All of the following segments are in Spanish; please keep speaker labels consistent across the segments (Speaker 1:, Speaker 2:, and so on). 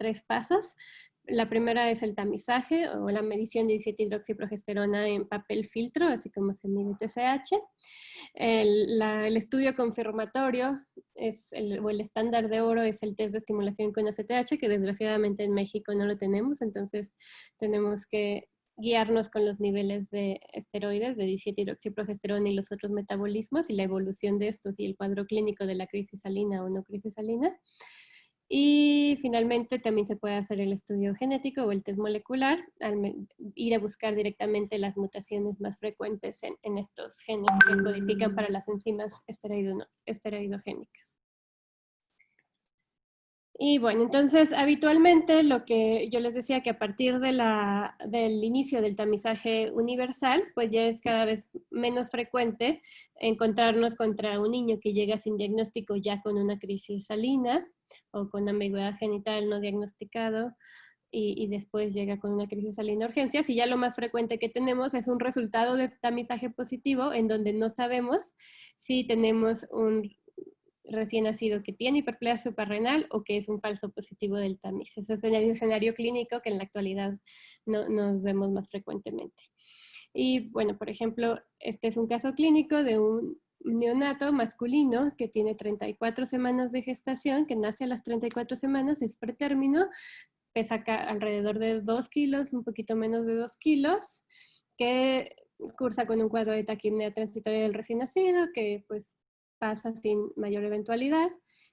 Speaker 1: 3 pasos. La primera es el tamizaje o la medición de 17-hidroxiprogesterona en papel filtro, así como se mide TSH. El estudio confirmatorio o el estándar de oro es el test de estimulación con ACTH, que desgraciadamente en México no lo tenemos, entonces tenemos que guiarnos con los niveles de esteroides, de 17-hidroxiprogesterona y los otros metabolismos y la evolución de estos y el cuadro clínico de la crisis salina o no crisis salina. Y finalmente también se puede hacer el estudio genético o el test molecular, ir a buscar directamente las mutaciones más frecuentes en estos genes que codifican para las enzimas esteroidogénicas. Y bueno, entonces habitualmente lo que yo les decía que a partir del inicio del tamizaje universal, pues ya es cada vez menos frecuente encontrarnos contra un niño que llega sin diagnóstico ya con una crisis salina o con ambigüedad genital no diagnosticado y después llega con una crisis salina de urgencias. Y ya lo más frecuente que tenemos es un resultado de tamizaje positivo en donde no sabemos si tenemos un recién nacido que tiene hiperplasia suprarrenal o que es un falso positivo del tamiz. Ese es el escenario clínico que en la actualidad no nos vemos más frecuentemente. Y bueno, por ejemplo, este es un caso clínico de un neonato masculino que tiene 34 semanas de gestación, que nace a las 34 semanas, es pretérmino, pesa alrededor de 2 kilos, un poquito menos de 2 kilos, que cursa con un cuadro de taquipnea transitoria del recién nacido, que pues pasa sin mayor eventualidad,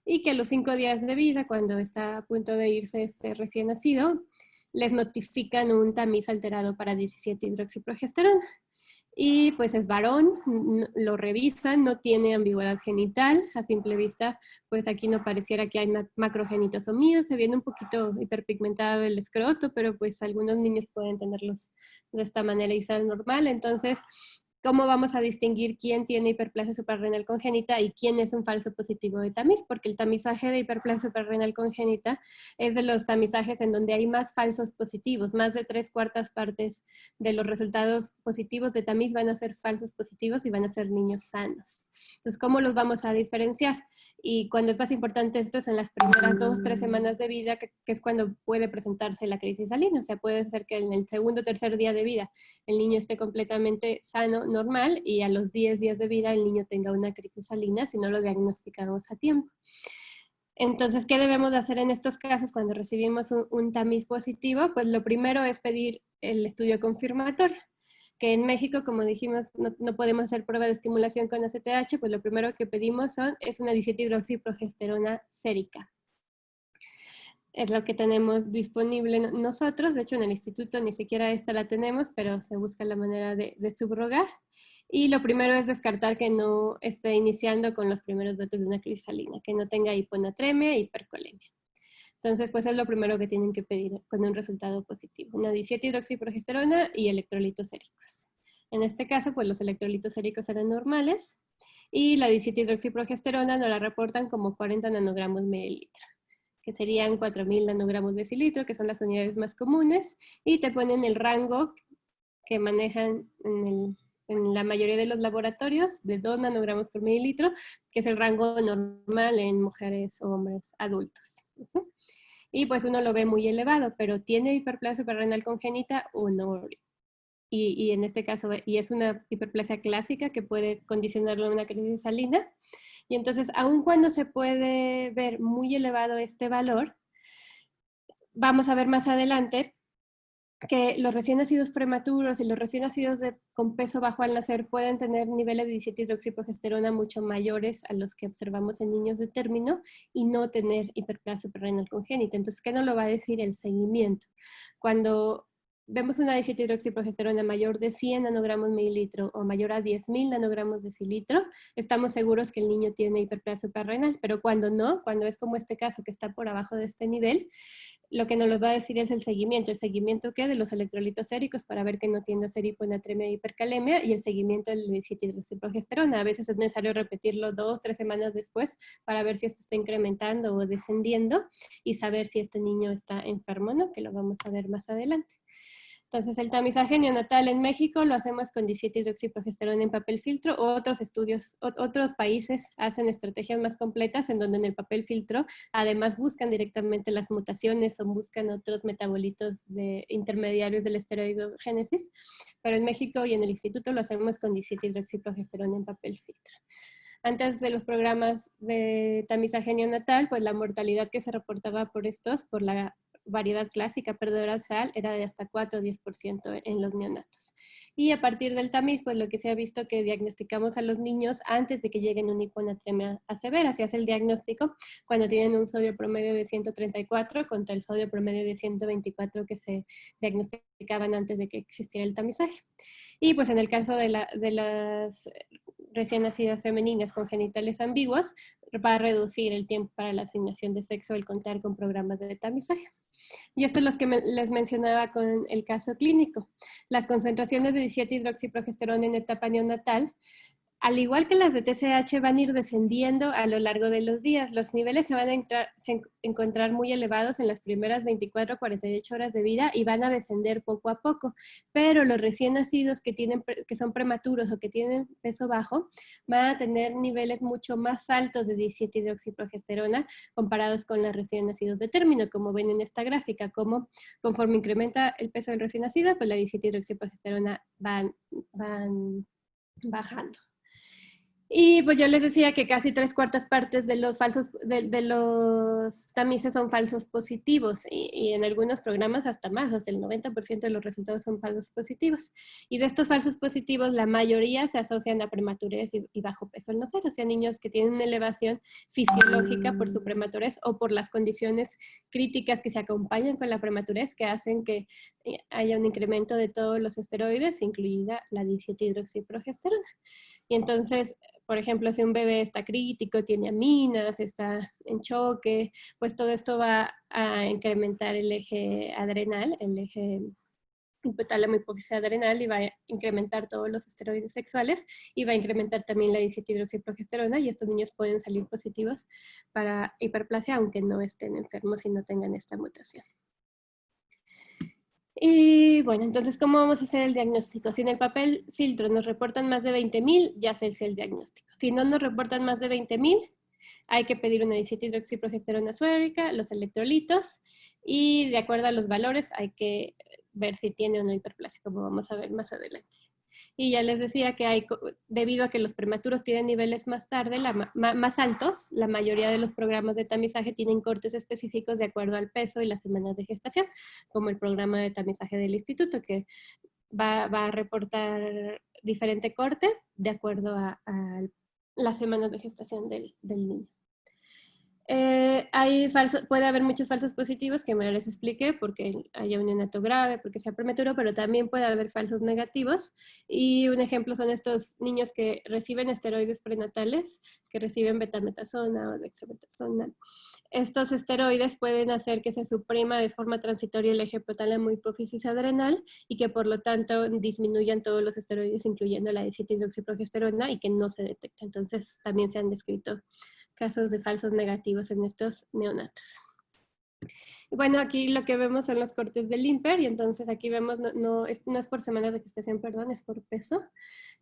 Speaker 1: y que a los 5 días de vida, cuando está a punto de irse este recién nacido, les notifican un tamiz alterado para 17-hidroxiprogesterona. Y pues es varón, lo revisan, no tiene ambigüedad genital, a simple vista, pues aquí no pareciera que hay macrogenitosomía, se viene un poquito hiperpigmentado el escroto, pero pues algunos niños pueden tenerlos de esta manera y ser normal. Entonces, ¿cómo vamos a distinguir quién tiene hiperplasia suprarrenal congénita y quién es un falso positivo de tamiz? Porque el tamizaje de hiperplasia suprarrenal congénita es de los tamizajes en donde hay más falsos positivos, más de 3/4 partes de los resultados positivos de tamiz van a ser falsos positivos y van a ser niños sanos. Entonces, ¿cómo los vamos a diferenciar? Y cuando es más importante esto es en las primeras 2-3 semanas de vida, que es cuando puede presentarse la crisis salina. O sea, puede ser que en el segundo o tercer día de vida el niño esté completamente sano, normal, y a los 10 días de vida el niño tenga una crisis salina si no lo diagnosticamos a tiempo. Entonces, ¿qué debemos de hacer en estos casos cuando recibimos un tamiz positivo? Pues lo primero es pedir el estudio confirmatorio, que en México, como dijimos, no podemos hacer prueba de estimulación con ACTH, pues lo primero que pedimos es una 17-hidroxiprogesterona sérica. Es lo que tenemos disponible nosotros. De hecho, en el instituto ni siquiera esta la tenemos, pero se busca la manera de subrogar. Y lo primero es descartar que no esté iniciando con los primeros datos de una crisis salina, que no tenga hiponatremia e hipercolemia. Entonces, pues es lo primero que tienen que pedir con un resultado positivo. Una 17-hidroxiprogesterona y electrolitos séricos. En este caso, pues los electrolitos séricos eran normales y la 17-hidroxiprogesterona nos la reportan como 40 nanogramos mililitro, que serían 4.000 nanogramos decilitro, que son las unidades más comunes, y te ponen el rango que manejan en la mayoría de los laboratorios de 2 nanogramos por mililitro, que es el rango normal en mujeres o hombres adultos. Y pues uno lo ve muy elevado, pero ¿tiene hiperplasia suprarrenal congénita o no? Y en este caso, y es una hiperplasia clásica que puede condicionarlo a una crisis salina. Y entonces, aun cuando se puede ver muy elevado este valor, vamos a ver más adelante que los recién nacidos prematuros y los recién nacidos con peso bajo al nacer pueden tener niveles de 17-hidroxiprogesterona mucho mayores a los que observamos en niños de término y no tener hiperplasia suprarrenal congénita. Entonces, ¿qué nos lo va a decir el seguimiento? Cuando vemos una 17-hidroxiprogesterona mayor de 100 nanogramos mililitro o mayor a 10.000 nanogramos decilitro, estamos seguros que el niño tiene hiperplasia suprarrenal, pero cuando no, cuando es como este caso que está por abajo de este nivel, lo que nos lo va a decir es el seguimiento ¿qué? De los electrolitos séricos para ver que no tiende a ser hiponatremia e hipercalemia, y el seguimiento del 17-hidroxiprogesterona. A veces es necesario repetirlo 2-3 semanas después para ver si esto está incrementando o descendiendo y saber si este niño está enfermo o no, que lo vamos a ver más adelante. Entonces, el tamizaje neonatal en México lo hacemos con 17-hidroxiprogesterona en papel filtro. Otros estudios, otros países hacen estrategias más completas en donde en el papel filtro además buscan directamente las mutaciones o buscan otros metabolitos intermediarios de la esteroidogénesis. Pero en México y en el instituto lo hacemos con 17-hidroxiprogesterona en papel filtro. Antes de los programas de tamizaje neonatal, pues la mortalidad que se reportaba por estos, por la variedad clásica perdorsal, era de hasta 4 o 10% en los neonatos. Y a partir del tamiz, pues lo que se ha visto que diagnosticamos a los niños antes de que lleguen a una hiponatremia severa. Se hace el diagnóstico cuando tienen un sodio promedio de 134 contra el sodio promedio de 124 que se diagnosticaban antes de que existiera el tamizaje. Y pues en el caso de las recién nacidas femeninas con genitales ambiguos, va a reducir el tiempo para la asignación de sexo el contar con programas de tamizaje. Y esto es lo que les mencionaba con el caso clínico. Las concentraciones de 17-hidroxiprogesterona en etapa neonatal, al igual que las de TSH, van a ir descendiendo a lo largo de los días. Los niveles se van a encontrar muy elevados en las primeras 24 o 48 horas de vida y van a descender poco a poco. Pero los recién nacidos que son prematuros o que tienen peso bajo van a tener niveles mucho más altos de 17-hidroxiprogesterona comparados con los recién nacidos de término, como ven en esta gráfica, como conforme incrementa el peso del recién nacido, pues la 17-hidroxiprogesterona van bajando. Y pues yo les decía que casi 3/4 partes de los los tamices son falsos positivos y en algunos programas hasta más, hasta el 90% de los resultados son falsos positivos. Y de estos falsos positivos, la mayoría se asocian a prematurez y bajo peso al nacer, o sea, niños que tienen una elevación fisiológica por su prematurez o por las condiciones críticas que se acompañan con la prematurez que hacen que haya un incremento de todos los esteroides, incluida la 17-hidroxiprogesterona. Y entonces, por ejemplo, si un bebé está crítico, tiene aminas, está en choque, pues todo esto va a incrementar el eje adrenal, el eje hipotálamo hipófisis adrenal, y va a incrementar todos los esteroides sexuales y va a incrementar también la 17-hidroxiprogesterona, y estos niños pueden salir positivos para hiperplasia aunque no estén enfermos y no tengan esta mutación. Y bueno, entonces, ¿cómo vamos a hacer el diagnóstico? Si en el papel filtro nos reportan más de 20,000, ya se hace el diagnóstico. Si no nos reportan más de 20,000, hay que pedir una 17-hidroxiprogesterona suérica, los electrolitos, y de acuerdo a los valores hay que ver si tiene o no hiperplasia, como vamos a ver más adelante. Y ya les decía que debido a que los prematuros tienen niveles más tarde, más altos, la mayoría de los programas de tamizaje tienen cortes específicos de acuerdo al peso y las semanas de gestación, como el programa de tamizaje del instituto, que va a reportar diferente corte de acuerdo a las semanas de gestación del niño. Puede haber muchos falsos positivos que me les expliqué porque haya un neonato grave, porque sea prematuro, pero también puede haber falsos negativos. Y un ejemplo son estos niños que reciben esteroides prenatales, que reciben betametasona o dexametasona. Estos esteroides pueden hacer que se suprima de forma transitoria el eje hipotálamo hipófisis adrenal y que por lo tanto disminuyan todos los esteroides, incluyendo la 17-hidroxiprogesterona, y que no se detecta. Entonces también se han descrito casos de falsos negativos en estos neonatos. Bueno, aquí lo que vemos son los cortes del IMPER, y entonces aquí vemos, no es por semana de gestación, perdón, es por peso,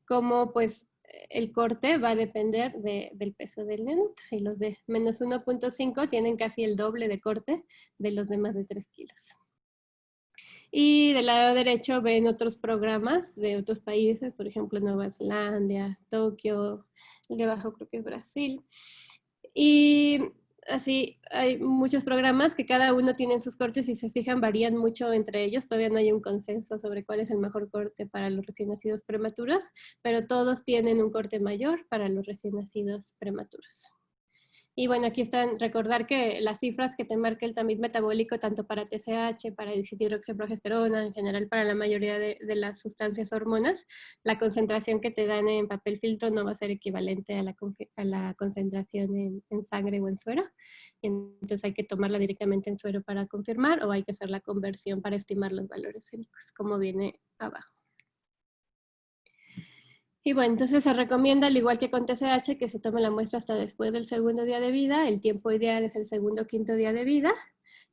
Speaker 1: como pues el corte va a depender del peso del neonato, y los de menos 1.5 tienen casi el doble de corte de los de más de 3 kilos. Y del lado derecho ven otros programas de otros países, por ejemplo, Nueva Zelanda, Tokio, el de abajo creo que es Brasil. Y así hay muchos programas que cada uno tiene sus cortes, y se fijan, varían mucho entre ellos. Todavía no hay un consenso sobre cuál es el mejor corte para los recién nacidos prematuros, pero todos tienen un corte mayor para los recién nacidos prematuros. Y bueno, aquí están, recordar que las cifras que te marca el tamiz metabólico, tanto para TSH, para 17-hidroxiprogesterona, en general para la mayoría de las sustancias hormonas, la concentración que te dan en papel filtro no va a ser equivalente a la concentración en sangre o en suero. Entonces hay que tomarla directamente en suero para confirmar, o hay que hacer la conversión para estimar los valores séricos, como viene abajo. Y bueno, entonces se recomienda, al igual que con TSH, que se tome la muestra hasta después del segundo día de vida. El tiempo ideal es el segundo o quinto día de vida.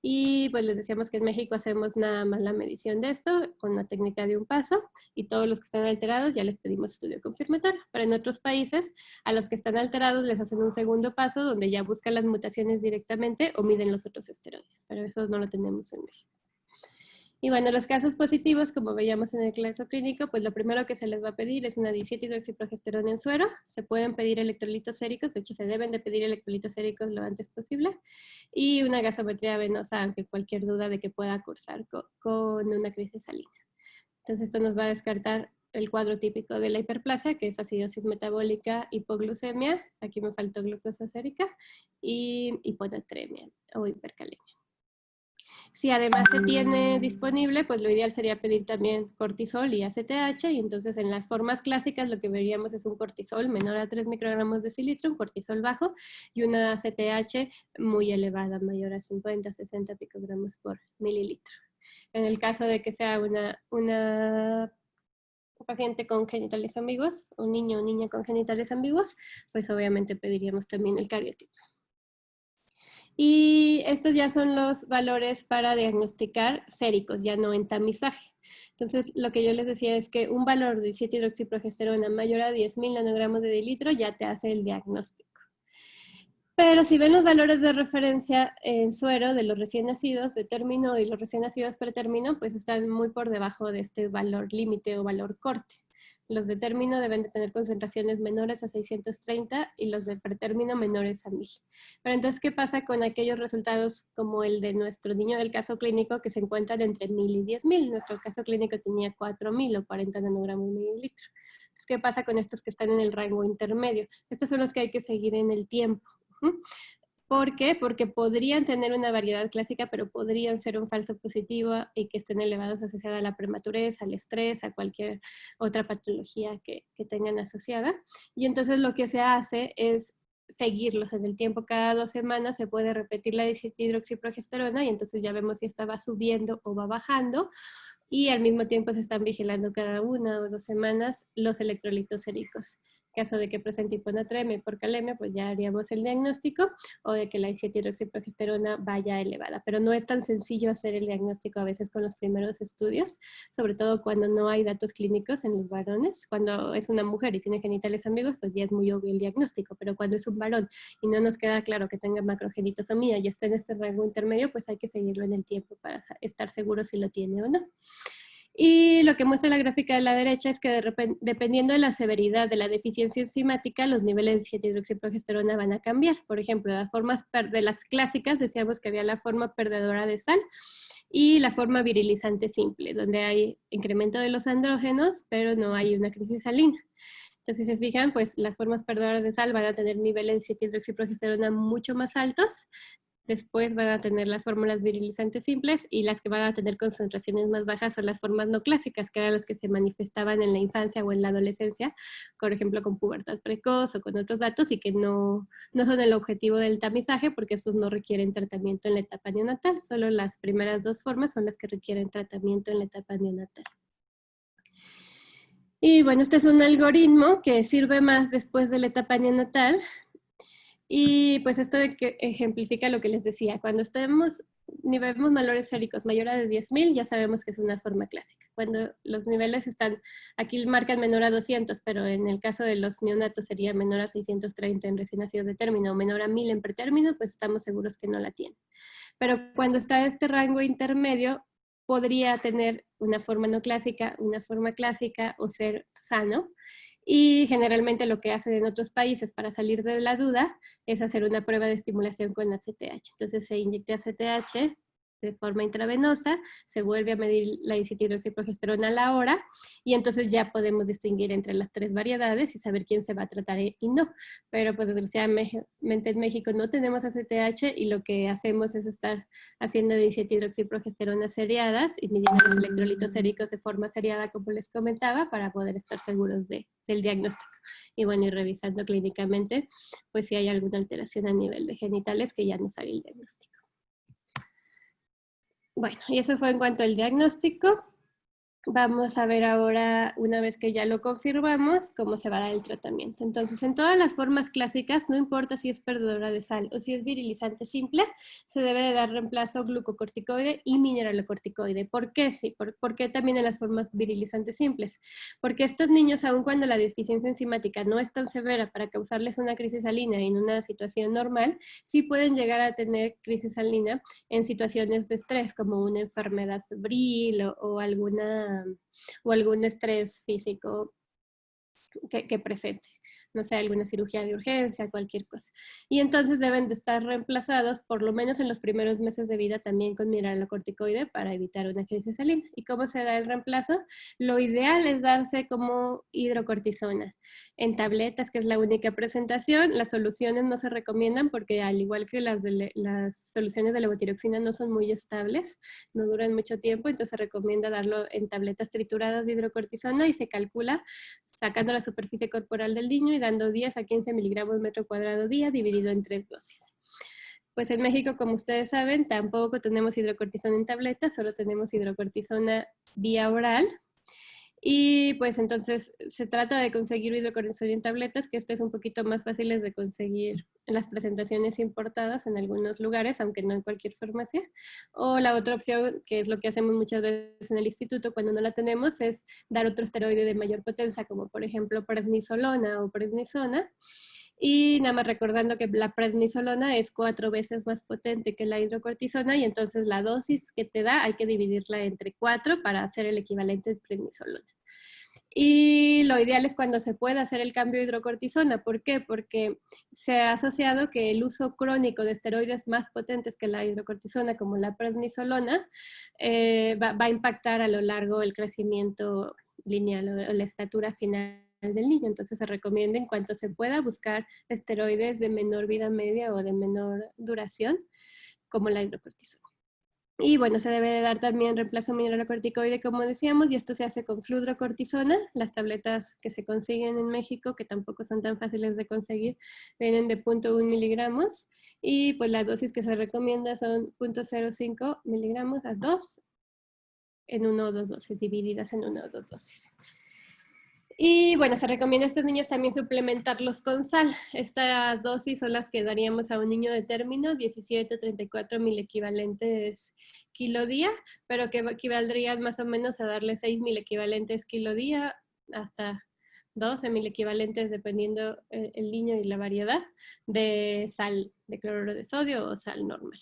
Speaker 1: Y pues les decíamos que en México hacemos nada más la medición de esto con la técnica de un paso, y todos los que están alterados ya les pedimos estudio confirmatorio. Pero en otros países, a los que están alterados les hacen un segundo paso donde ya buscan las mutaciones directamente o miden los otros esteroides. Pero eso no lo tenemos en México. Y bueno, los casos positivos, como veíamos en el caso clínico, pues lo primero que se les va a pedir es una 17-hidroxiprogesterona en suero. Se pueden pedir electrolitos séricos, de hecho se deben de pedir electrolitos séricos lo antes posible. Y una gasometría venosa, aunque cualquier duda de que pueda cursar con una crisis salina. Entonces esto nos va a descartar el cuadro típico de la hiperplasia, que es acidosis metabólica, hipoglucemia, aquí me faltó glucosa sérica, y hiponatremia o hipercalemia. Si además se tiene disponible, pues lo ideal sería pedir también cortisol y ACTH, y entonces en las formas clásicas lo que veríamos es un cortisol menor a 3 microgramos de decilitro, un cortisol bajo, y una ACTH muy elevada, mayor a 50, 60 picogramos por mililitro. En el caso de que sea una paciente con genitales ambiguos, un niño o niña con genitales ambiguos, pues obviamente pediríamos también el cariotipo. Y estos ya son los valores para diagnosticar séricos, ya no en tamizaje. Entonces, lo que yo les decía es que un valor de 7-hidroxiprogesterona mayor a 10.000 nanogramos de dilitro ya te hace el diagnóstico. Pero si ven los valores de referencia en suero de los recién nacidos de término y los recién nacidos pretérmino, pues están muy por debajo de este valor límite o valor corte. Los de término deben de tener concentraciones menores a 630 y los de pretérmino menores a 1000. Pero entonces, ¿qué pasa con aquellos resultados como el de nuestro niño del caso clínico que se encuentran entre 1000 y 10.000? Nuestro caso clínico tenía 4000 o 40 nanogramos mililitro. Entonces, ¿qué pasa con estos que están en el rango intermedio? Estos son los que hay que seguir en el tiempo. ¿Por qué? Porque podrían tener una variedad clásica, pero podrían ser un falso positivo y que estén elevados asociados a la prematurez, al estrés, a cualquier otra patología que tengan asociada. Y entonces lo que se hace es seguirlos en el tiempo. Cada 2 semanas se puede repetir la 17-hidroxiprogesterona y entonces ya vemos si esta va subiendo o va bajando, y al mismo tiempo se están vigilando cada 1 o 2 semanas los electrolitos séricos. En caso de que presente hiponatremia y hipercalemia, pues ya haríamos el diagnóstico, o de que la 17-hidroxiprogesterona vaya elevada. Pero no es tan sencillo hacer el diagnóstico a veces con los primeros estudios, sobre todo cuando no hay datos clínicos en los varones. Cuando es una mujer y tiene genitales ambiguos, pues ya es muy obvio el diagnóstico, pero cuando es un varón y no nos queda claro que tenga macrogenitosomía y está en este rango intermedio, pues hay que seguirlo en el tiempo para estar seguro si lo tiene o no. Y lo que muestra la gráfica de la derecha es que dependiendo de la severidad de la deficiencia enzimática, los niveles de 7-hidroxiprogesterona van a cambiar. Por ejemplo, las formas de las clásicas decíamos que había la forma perdedora de sal y la forma virilizante simple, donde hay incremento de los andrógenos, pero no hay una crisis salina. Entonces, si se fijan, pues las formas perdedoras de sal van a tener niveles de 7-hidroxiprogesterona mucho más altos. Después van a tener las fórmulas virilizantes simples, y las que van a tener concentraciones más bajas son las formas no clásicas, que eran las que se manifestaban en la infancia o en la adolescencia, por ejemplo con pubertad precoz o con otros datos, y que no son el objetivo del tamizaje porque estos no requieren tratamiento en la etapa neonatal. Solo las primeras 2 formas son las que requieren tratamiento en la etapa neonatal. Y bueno, este es un algoritmo que sirve más después de la etapa neonatal. Y pues esto de que ejemplifica lo que les decía. Cuando vemos valores séricos mayores a 10.000, ya sabemos que es una forma clásica. Cuando los niveles están, aquí marcan menor a 200, pero en el caso de los neonatos sería menor a 630 en recién nacidos de término o menor a 1000 en pretérmino, pues estamos seguros que no la tienen. Pero cuando está este rango intermedio, podría tener una forma no clásica, una forma clásica o ser sano. Y generalmente lo que hacen en otros países para salir de la duda es hacer una prueba de estimulación con ACTH. Entonces se inyecta ACTH de forma intravenosa, se vuelve a medir la 17-hidroxiprogesterona a la hora, y entonces ya podemos distinguir entre las 3 variedades y saber quién se va a tratar y no. Pero pues desgraciadamente en México no tenemos ACTH, y lo que hacemos es estar haciendo 17-hidroxiprogesterona seriadas y midiendo los electrolitos séricos de forma seriada, como les comentaba, para poder estar seguros del diagnóstico. Y bueno, y revisando clínicamente, pues si hay alguna alteración a nivel de genitales que ya nos haga el diagnóstico. Bueno, y eso fue en cuanto al diagnóstico. Vamos a ver ahora, una vez que ya lo confirmamos, cómo se va a dar el tratamiento. Entonces, en todas las formas clásicas, no importa si es perdedora de sal o si es virilizante simple, se debe de dar reemplazo glucocorticoide y mineralocorticoide. ¿Por qué? Sí, ¿por qué también en las formas virilizantes simples? Porque estos niños, aun cuando la deficiencia enzimática no es tan severa para causarles una crisis salina en una situación normal, sí pueden llegar a tener crisis salina en situaciones de estrés, como una enfermedad febril o algún estrés físico que presente, no sé, alguna cirugía de urgencia, cualquier cosa. Y entonces deben de estar reemplazados, por lo menos en los primeros meses de vida, también con mineralocorticoide para evitar una crisis salina. ¿Y cómo se da el reemplazo? Lo ideal es darse como hidrocortisona en tabletas, que es la única presentación. Las soluciones no se recomiendan porque, al igual que las soluciones de levotiroxina, no son muy estables, no duran mucho tiempo, entonces se recomienda darlo en tabletas trituradas de hidrocortisona y se calcula sacando la superficie corporal del niño y dando 10 a 15 miligramos metro cuadrado día dividido en 3 dosis. Pues en México, como ustedes saben, tampoco tenemos hidrocortisona en tabletas, solo tenemos hidrocortisona vía oral. Y pues entonces se trata de conseguir hidrocortisona en tabletas, que este es un poquito más fáciles de conseguir en las presentaciones importadas en algunos lugares, aunque no en cualquier farmacia. O la otra opción, que es lo que hacemos muchas veces en el instituto cuando no la tenemos, es dar otro esteroide de mayor potencia, como por ejemplo prednisolona o prednisona. Y nada más recordando que la prednisolona es 4 veces más potente que la hidrocortisona y entonces la dosis que te da hay que dividirla entre 4 para hacer el equivalente de prednisolona. Y lo ideal es cuando se pueda hacer el cambio de hidrocortisona. ¿Por qué? Porque se ha asociado que el uso crónico de esteroides más potentes que la hidrocortisona, como la prednisolona, va a impactar a lo largo el crecimiento lineal o la estatura final del niño. Entonces se recomienda en cuanto se pueda buscar esteroides de menor vida media o de menor duración, como la hidrocortisona. Y bueno, se debe dar también reemplazo mineralocorticoide, como decíamos, y esto se hace con fludrocortisona. Las tabletas que se consiguen en México, que tampoco son tan fáciles de conseguir, vienen de 0.1 miligramos, y pues la dosis que se recomienda son 0.05 miligramos a 2 en 1 o 2 dosis, divididas en 1 o 2 dosis. Y bueno, se recomienda a estos niños también suplementarlos con sal. Estas dosis son las que daríamos a un niño de término, 17-34 mil equivalentes kilo día, pero que equivaldrían más o menos a darle 6 mil equivalentes kilo día hasta 12 mil equivalentes, dependiendo el niño y la variedad, de sal de cloruro de sodio o sal normal.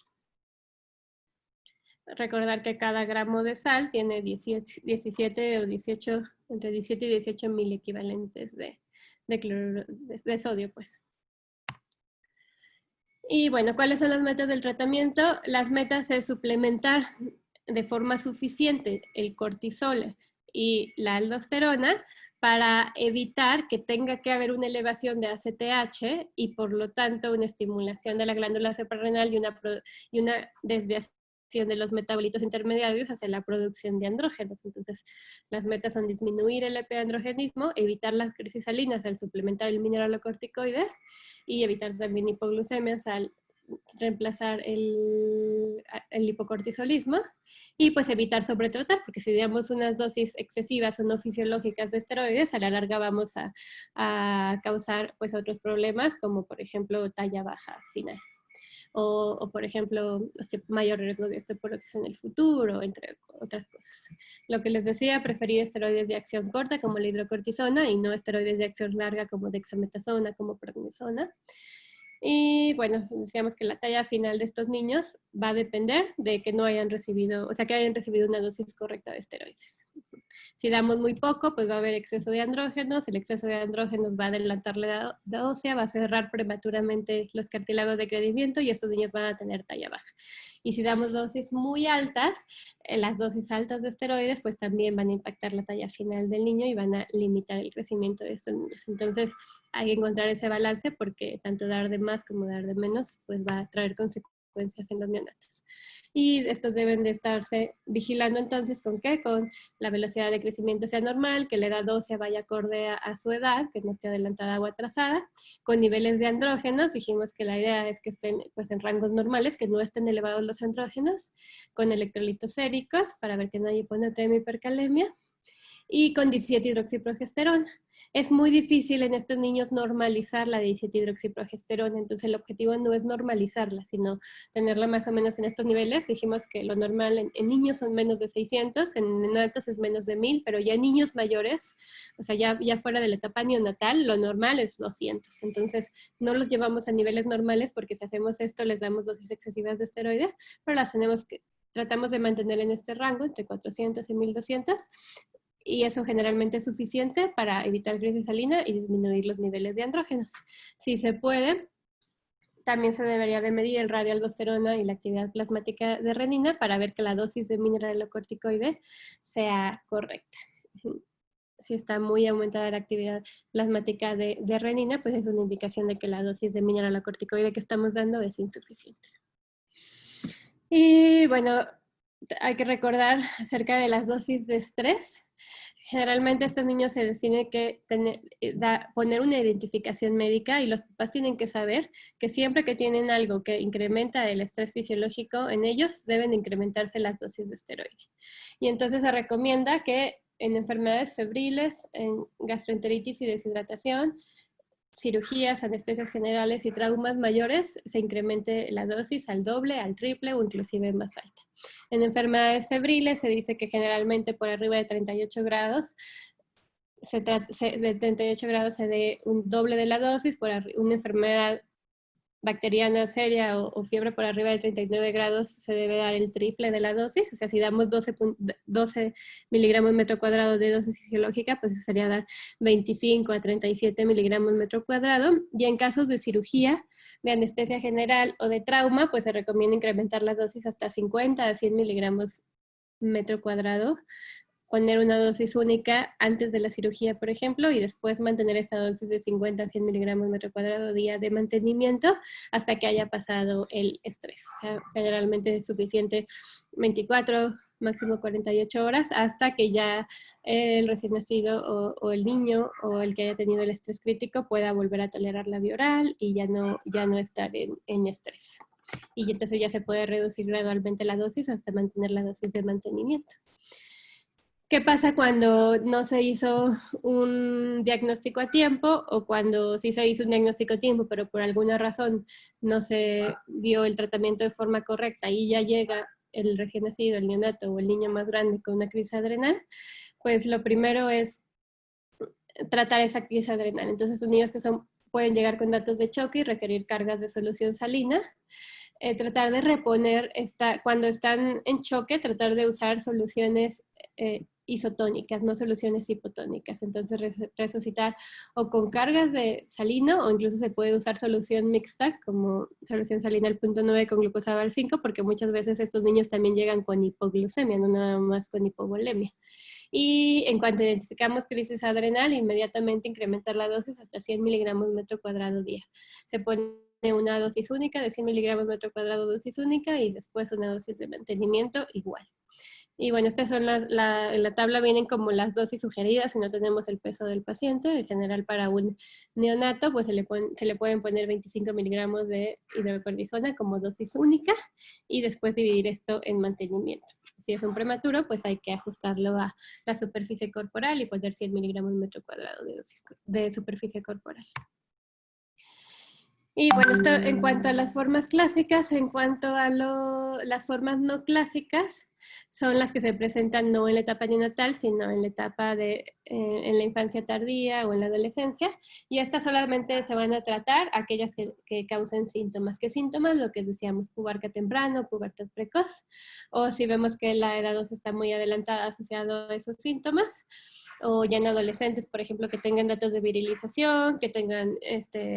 Speaker 1: Recordar que cada gramo de sal tiene 17 o 18, entre 17 y 18 mil equivalentes de cloruro de sodio, pues. Y bueno, ¿cuáles son las metas del tratamiento? Las metas es suplementar de forma suficiente el cortisol y la aldosterona para evitar que tenga que haber una elevación de ACTH y por lo tanto una estimulación de la glándula suprarrenal y una desviación de los metabolitos intermediarios hacia la producción de andrógenos. Entonces, las metas son disminuir el epiandrogenismo, evitar las crisis salinas al suplementar el mineralocorticoide y evitar también hipoglucemias al reemplazar el hipocortisolismo y pues evitar sobretratar, porque si damos unas dosis excesivas o no fisiológicas de esteroides, a la larga vamos a causar pues otros problemas como por ejemplo talla baja final. O por ejemplo, mayor riesgo de osteoporosis en el futuro, entre otras cosas. Lo que les decía, preferir esteroides de acción corta como la hidrocortisona y no esteroides de acción larga como dexametasona, como prednisona. Y bueno, decíamos que la talla final de estos niños va a depender de que no hayan recibido, o sea, que hayan recibido una dosis correcta de esteroides. Si damos muy poco, pues va a haber exceso de andrógenos, el exceso de andrógenos va a adelantar la edad ósea, va a cerrar prematuramente los cartílagos de crecimiento y estos niños van a tener talla baja. Y si damos dosis muy altas, las dosis altas de esteroides, pues también van a impactar la talla final del niño y van a limitar el crecimiento de estos niños. Entonces, hay que encontrar ese balance porque tanto dar de más como dar de menos, pues va a traer consecuencias en los neonatos. Y estos deben de estarse vigilando entonces con qué, con la velocidad de crecimiento sea normal, que la edad ósea vaya acorde a su edad, que no esté adelantada o atrasada, con niveles de andrógenos, dijimos que la idea es que estén pues en rangos normales, que no estén elevados los andrógenos, con electrolitos séricos para ver que no hay hiponatremia y hipercalemia, y con 17-hidroxiprogesterona. Es muy difícil en estos niños normalizar la 17-hidroxiprogesterona, entonces el objetivo no es normalizarla, sino tenerla más o menos en estos niveles. Dijimos que lo normal en niños son menos de 600, en neonatos es menos de 1000, pero ya en niños mayores, o sea, ya fuera de la etapa neonatal, lo normal es 200. Entonces, no los llevamos a niveles normales porque si hacemos esto les damos dosis excesivas de esteroides, pero las tratamos de mantener en este rango, entre 400 y 1200, y eso generalmente es suficiente para evitar crisis salina y disminuir los niveles de andrógenos. Si se puede, también se debería de medir el radioaldosterona y la actividad plasmática de renina para ver que la dosis de mineralocorticoide sea correcta. Si está muy aumentada la actividad plasmática de renina, pues es una indicación de que la dosis de mineralocorticoide que estamos dando es insuficiente. Y bueno, hay que recordar acerca de las dosis de estrés. Generalmente a estos niños se les tiene que poner una identificación médica y los papás tienen que saber que siempre que tienen algo que incrementa el estrés fisiológico en ellos, deben incrementarse las dosis de esteroide. Y entonces se recomienda que en enfermedades febriles, en gastroenteritis y deshidratación, cirugías, anestesias generales y traumas mayores, se incremente la dosis al doble, al triple o inclusive más alta. En enfermedades febriles se dice que generalmente por arriba de 38 grados, de 38 grados se dé un doble de la dosis, por una enfermedad bacteriana seria o fiebre por arriba de 39 grados se debe dar el triple de la dosis, o sea, si damos 12 miligramos metro cuadrado de dosis fisiológica, pues sería dar 25 a 37 miligramos metro cuadrado, y en casos de cirugía, de anestesia general o de trauma, pues se recomienda incrementar la dosis hasta 50 a 100 miligramos metro cuadrado, poner una dosis única antes de la cirugía, por ejemplo, y después mantener esta dosis de 50 a 100 miligramos metro cuadrado día de mantenimiento hasta que haya pasado el estrés. O sea, generalmente es suficiente 24, máximo 48 horas, hasta que ya el recién nacido o el niño o el que haya tenido el estrés crítico pueda volver a tolerar la vía oral y ya no estar en estrés. Y entonces ya se puede reducir gradualmente la dosis hasta mantener la dosis de mantenimiento. ¿Qué pasa cuando no se hizo un diagnóstico a tiempo o cuando sí se hizo un diagnóstico a tiempo, pero por alguna razón no se dio el tratamiento de forma correcta y ya llega el recién nacido, el neonato o el niño más grande con una crisis adrenal? Pues lo primero es tratar esa crisis adrenal. Entonces, los niños que pueden llegar con datos de choque y requerir cargas de solución salina. Tratar de reponer, cuando están en choque, tratar de usar soluciones isotónicas, no soluciones hipotónicas. Entonces resucitar o con cargas de salino o incluso se puede usar solución mixta como solución salina al 0.9 con glucosado al 5, porque muchas veces estos niños también llegan con hipoglucemia, no nada más con hipovolemia. Y en cuanto identificamos crisis adrenal, inmediatamente incrementar la dosis hasta 100 miligramos metro cuadrado día. Se pone una dosis única de 100 miligramos metro cuadrado dosis única y después una dosis de mantenimiento igual. Y bueno, estas son en la tabla vienen como las dosis sugeridas si no tenemos el peso del paciente. En general para un neonato pues se le pueden poner 25 miligramos de hidrocortisona como dosis única y después dividir esto en mantenimiento. Si es un prematuro, pues hay que ajustarlo a la superficie corporal y poner 100 miligramos metro cuadrado de superficie corporal. Y bueno, esto en cuanto a las formas clásicas, en cuanto a las formas no clásicas, son las que se presentan no en la etapa neonatal, sino en la etapa en la infancia tardía o en la adolescencia. Y estas solamente se van a tratar aquellas que causen síntomas. ¿Qué síntomas? Lo que decíamos, pubarca temprano, pubertad precoz. O si vemos que la edad está muy adelantada asociado a esos síntomas, o ya en adolescentes, por ejemplo, que tengan datos de virilización, que tengan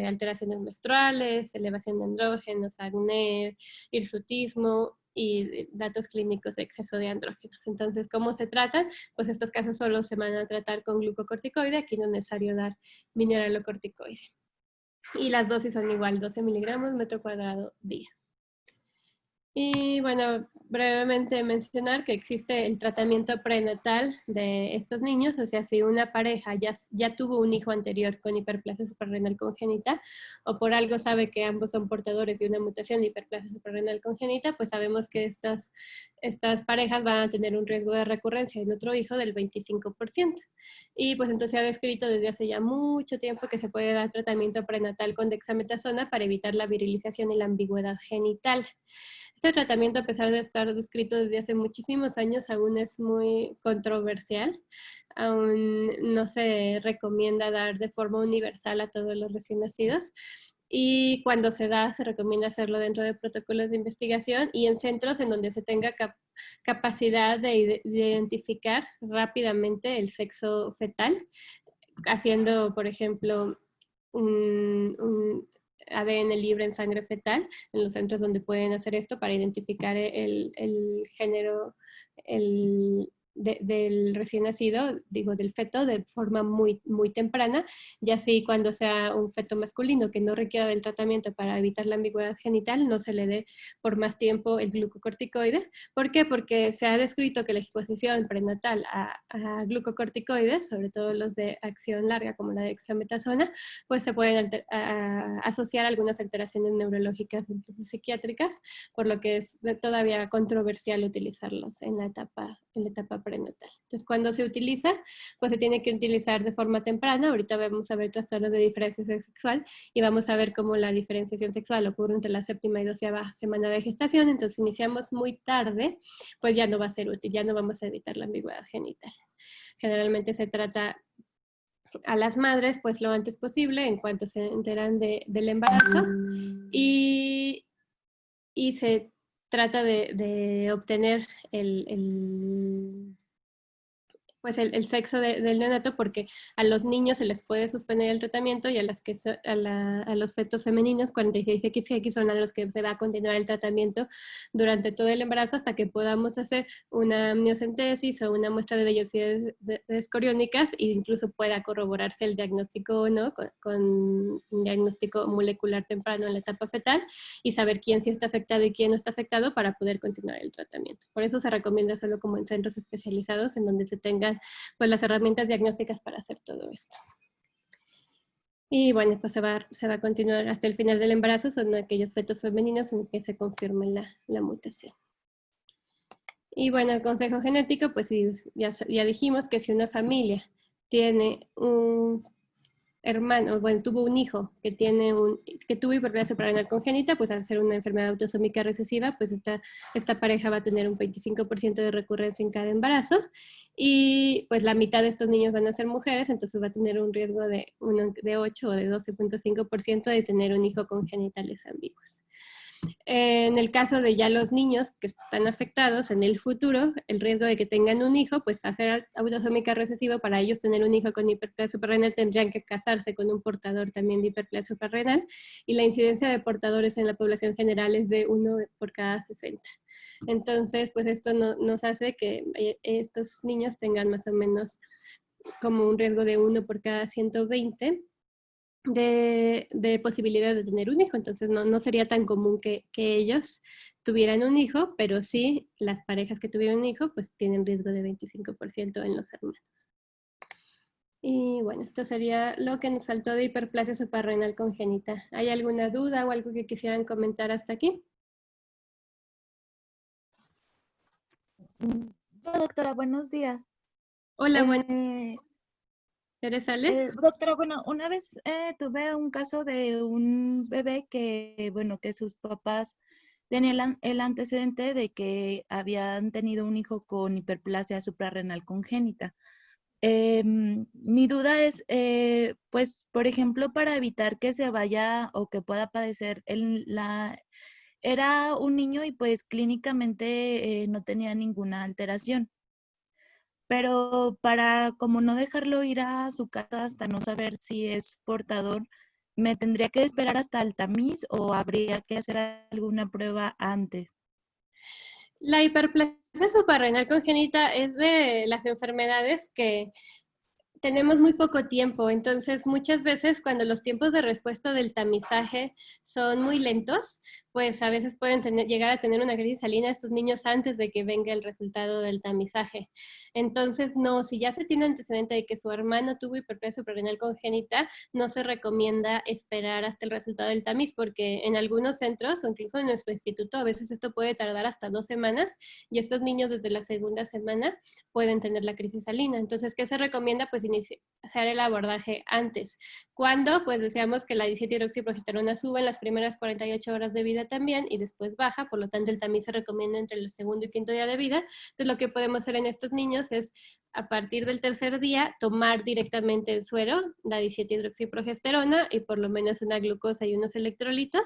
Speaker 1: alteraciones menstruales, elevación de andrógenos, acné, hirsutismo y datos clínicos de exceso de andrógenos. Entonces, ¿cómo se tratan? Pues estos casos solo se van a tratar con glucocorticoide, aquí no es necesario dar mineralocorticoide. Y las dosis son igual, 12 miligramos metro cuadrado día. Y bueno, brevemente mencionar que existe el tratamiento prenatal de estos niños, o sea, si una pareja ya tuvo un hijo anterior con hiperplasia suprarrenal congénita, o por algo sabe que ambos son portadores de una mutación de hiperplasia suprarrenal congénita, pues sabemos que estas parejas van a tener un riesgo de recurrencia en otro hijo del 25%. Y pues entonces se ha descrito desde hace ya mucho tiempo que se puede dar tratamiento prenatal con dexametasona para evitar la virilización y la ambigüedad genital. Este tratamiento, a pesar de estar descrito desde hace muchísimos años, aún es muy controversial. Aún no se recomienda dar de forma universal a todos los recién nacidos. Y cuando se da, se recomienda hacerlo dentro de protocolos de investigación y en centros en donde se tenga capacidad de identificar rápidamente el sexo fetal, haciendo, por ejemplo, un ADN libre en sangre fetal, en los centros donde pueden hacer esto para identificar el género, del recién nacido, digo, del feto, de forma muy, muy temprana, y así cuando sea un feto masculino que no requiera del tratamiento para evitar la ambigüedad genital, no se le dé por más tiempo el glucocorticoide. ¿Por qué? Porque se ha descrito que la exposición prenatal a glucocorticoides, sobre todo los de acción larga como la dexametasona, pues se pueden asociar algunas alteraciones neurológicas, incluso psiquiátricas, por lo que es todavía controversial utilizarlos en la etapa prenatal. Entonces, cuando se utiliza, pues se tiene que utilizar de forma temprana. Ahorita vamos a ver trastornos de diferenciación sexual y vamos a ver cómo la diferenciación sexual ocurre entre la 7ª y 12ª semana de gestación. Entonces, si iniciamos muy tarde, pues ya no va a ser útil, ya no vamos a evitar la ambigüedad genital. Generalmente se trata a las madres pues lo antes posible en cuanto se enteran del embarazo y se trata de obtener pues el sexo del neonato, porque a los niños se les puede suspender el tratamiento y a los fetos femeninos 46XX son a los que se va a continuar el tratamiento durante todo el embarazo hasta que podamos hacer una amniocentesis o una muestra de vellosidades coriónicas e incluso pueda corroborarse el diagnóstico o no con un diagnóstico molecular temprano en la etapa fetal y saber quién sí está afectado y quién no está afectado para poder continuar el tratamiento. Por eso se recomienda hacerlo como en centros especializados en donde se tengan pues las herramientas diagnósticas para hacer todo esto. Y bueno, pues se va a continuar hasta el final del embarazo, son aquellos fetos femeninos en que se confirme la mutación. Y bueno, el consejo genético, pues ya dijimos que si una familia tiene un hermano, bueno, tuvo un hijo que tuvo hiperplasia suprarrenal congénita, pues al ser una enfermedad autosómica recesiva, pues esta pareja va a tener un 25% de recurrencia en cada embarazo y pues la mitad de estos niños van a ser mujeres, entonces va a tener un riesgo de 8 o de 12.5% de tener un hijo con genitales ambiguos. En el caso de ya los niños que están afectados en el futuro, el riesgo de que tengan un hijo, pues hacer autosómica recesiva, para ellos tener un hijo con hiperplasia suprarrenal tendrían que casarse con un portador también de hiperplasia suprarrenal y la incidencia de portadores en la población general es de 1 por cada 60. Entonces, pues esto nos hace que estos niños tengan más o menos como un riesgo de 1 por cada 120 de posibilidad de tener un hijo. Entonces no sería tan común que ellos tuvieran un hijo, pero sí las parejas que tuvieron un hijo pues tienen riesgo de 25% en los hermanos. Y bueno, esto sería lo que nos faltó de hiperplasia suprarrenal congénita. ¿Hay alguna duda o algo que quisieran comentar hasta aquí?
Speaker 2: Hola, doctora, buenos días.
Speaker 1: Hola, bueno. ¿Eres Ale?
Speaker 2: Doctora, bueno, una vez tuve un caso de un bebé que, bueno, que sus papás tenían el antecedente de que habían tenido un hijo con hiperplasia suprarrenal congénita. Mi duda es, pues, por ejemplo, para evitar que se vaya o que pueda padecer, era un niño y pues clínicamente no tenía ninguna alteración. Pero para como no dejarlo ir a su casa hasta no saber si es portador, ¿me tendría que esperar hasta el tamiz o habría que hacer alguna prueba antes?
Speaker 1: La hiperplasia suprarrenal congénita es de las enfermedades que tenemos muy poco tiempo, entonces muchas veces cuando los tiempos de respuesta del tamizaje son muy lentos, pues a veces pueden llegar a tener una crisis salina estos niños antes de que venga el resultado del tamizaje. Entonces, no, si ya se tiene antecedente de que su hermano tuvo hiperplasia suprarrenal congénita, no se recomienda esperar hasta el resultado del tamiz, porque en algunos centros, o incluso en nuestro instituto, a veces esto puede tardar hasta 2 semanas, y estos niños desde la segunda semana pueden tener la crisis salina. Entonces, ¿qué se recomienda? Pues hacer el abordaje antes. ¿Cuándo? Pues deseamos que la 17-hidroxiprogesterona suba en las primeras 48 horas de vida también y después baja, por lo tanto el tamiz se recomienda entre el segundo y quinto día de vida. Entonces lo que podemos hacer en estos niños es a partir del tercer día tomar directamente el suero, la 17-hidroxiprogesterona y por lo menos una glucosa y unos electrolitos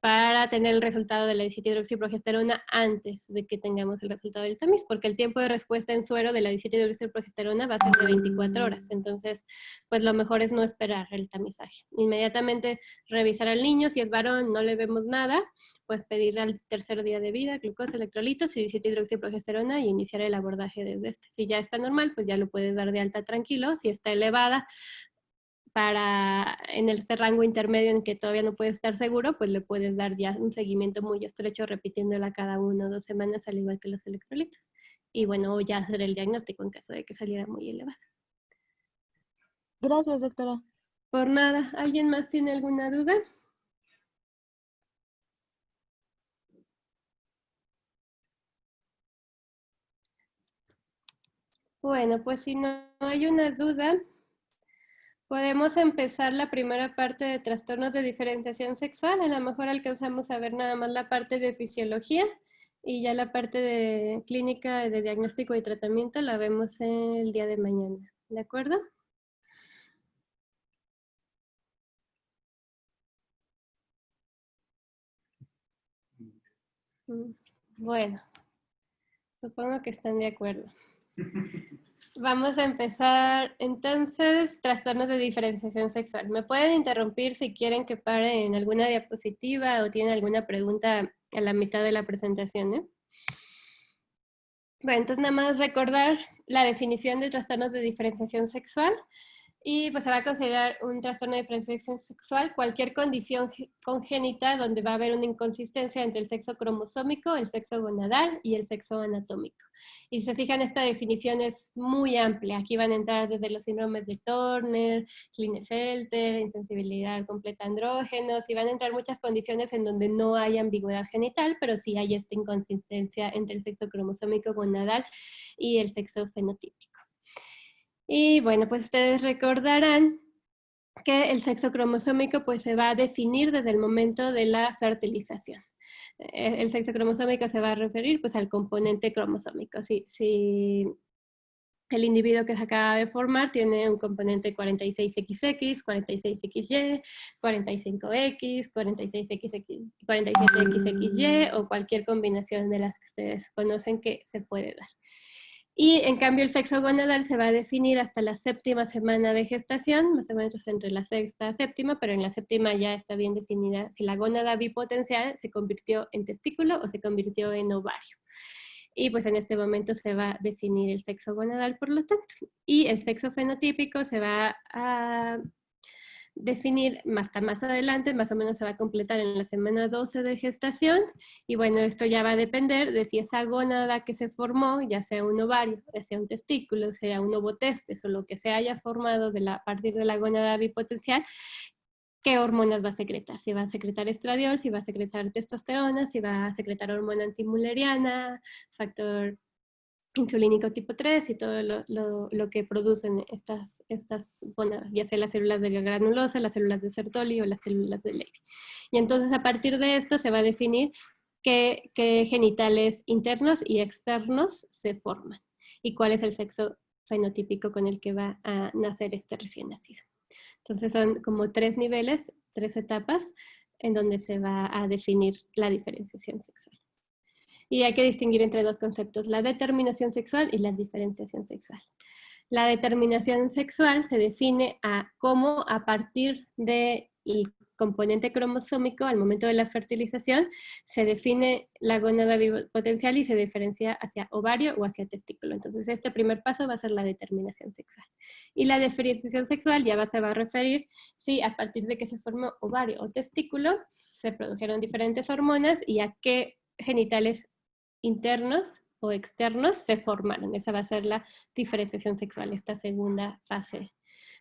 Speaker 1: para tener el resultado de la 17-hidroxiprogesterona antes de que tengamos el resultado del tamiz, porque el tiempo de respuesta en suero de la 17-hidroxiprogesterona va a ser de 24 horas. Entonces, pues lo mejor es no esperar el tamizaje. Inmediatamente revisar al niño, si es varón no le vemos nada, pues pedir al tercer día de vida glucosa, electrolitos y 17-hidroxiprogesterona y iniciar el abordaje desde este. Si ya está normal, pues ya lo puedes dar de alta tranquilo. Si está elevada, en este rango intermedio en que todavía no puedes estar seguro, pues le puedes dar ya un seguimiento muy estrecho repitiéndola cada 1 o 2 semanas, al igual que los electrolitos. Y bueno, ya hacer el diagnóstico en caso de que saliera muy elevada.
Speaker 2: Gracias, doctora.
Speaker 1: Por nada. ¿Alguien más tiene alguna duda? Bueno, pues si no hay una duda, podemos empezar la primera parte de trastornos de diferenciación sexual. A lo mejor alcanzamos a ver nada más la parte de fisiología y ya la parte de clínica de diagnóstico y tratamiento la vemos el día de mañana. ¿De acuerdo? Bueno, supongo que están de acuerdo. Vamos a empezar entonces, trastornos de diferenciación sexual. Me pueden interrumpir si quieren que pare en alguna diapositiva o tienen alguna pregunta a la mitad de la presentación, ¿eh? Bueno, entonces nada más recordar la definición de trastornos de diferenciación sexual. Y pues se va a considerar un trastorno de diferenciación sexual cualquier condición congénita donde va a haber una inconsistencia entre el sexo cromosómico, el sexo gonadal y el sexo anatómico. Y si se fijan, esta definición es muy amplia. Aquí van a entrar desde los síndromes de Turner, Klinefelter, insensibilidad completa a andrógenos, y van a entrar muchas condiciones en donde no hay ambigüedad genital, pero sí hay esta inconsistencia entre el sexo cromosómico gonadal y el sexo fenotípico. Y bueno, pues ustedes recordarán que el sexo cromosómico pues se va a definir desde el momento de la fertilización. El sexo cromosómico se va a referir pues al componente cromosómico. Si el individuo que se acaba de formar tiene un componente 46XX, 46XY, 45X, 46XX, 47XXY o cualquier combinación de las que ustedes conocen que se puede dar. Y en cambio el sexo gonadal se va a definir hasta la 7ª semana de gestación, más o menos entre la 6ª y 7ª, pero en la 7ª ya está bien definida si la gónada bipotencial se convirtió en testículo o se convirtió en ovario. Y pues en este momento se va a definir el sexo gonadal, por lo tanto. Y el sexo fenotípico se va a definir hasta más adelante, más o menos se va a completar en la semana 12 de gestación, y bueno, esto ya va a depender de si esa gónada que se formó, ya sea un ovario, ya sea un testículo, sea un ovotestes o lo que se haya formado a partir de la gónada bipotencial, qué hormonas va a secretar, si va a secretar estradiol, si va a secretar testosterona, si va a secretar hormona antimuleriana, factor insulínico tipo 3 y todo lo que producen estas gónadas, ya sea las células de la granulosa, las células de Sertoli o las células de Leydig. Y entonces a partir de esto se va a definir qué genitales internos y externos se forman y cuál es el sexo fenotípico con el que va a nacer este recién nacido. Entonces son como 3 niveles, 3 etapas en donde se va a definir la diferenciación sexual. Y hay que distinguir entre 2 conceptos, la determinación sexual y la diferenciación sexual. La determinación sexual se define a cómo a partir del componente cromosómico, al momento de la fertilización, se define la gónada bipotencial y se diferencia hacia ovario o hacia testículo. Entonces, este primer paso va a ser la determinación sexual. Y la diferenciación sexual ya se va a referir si a partir de que se formó ovario o testículo, se produjeron diferentes hormonas y a qué genitales internos o externos se formaron. Esa va a ser la diferenciación sexual, esta segunda fase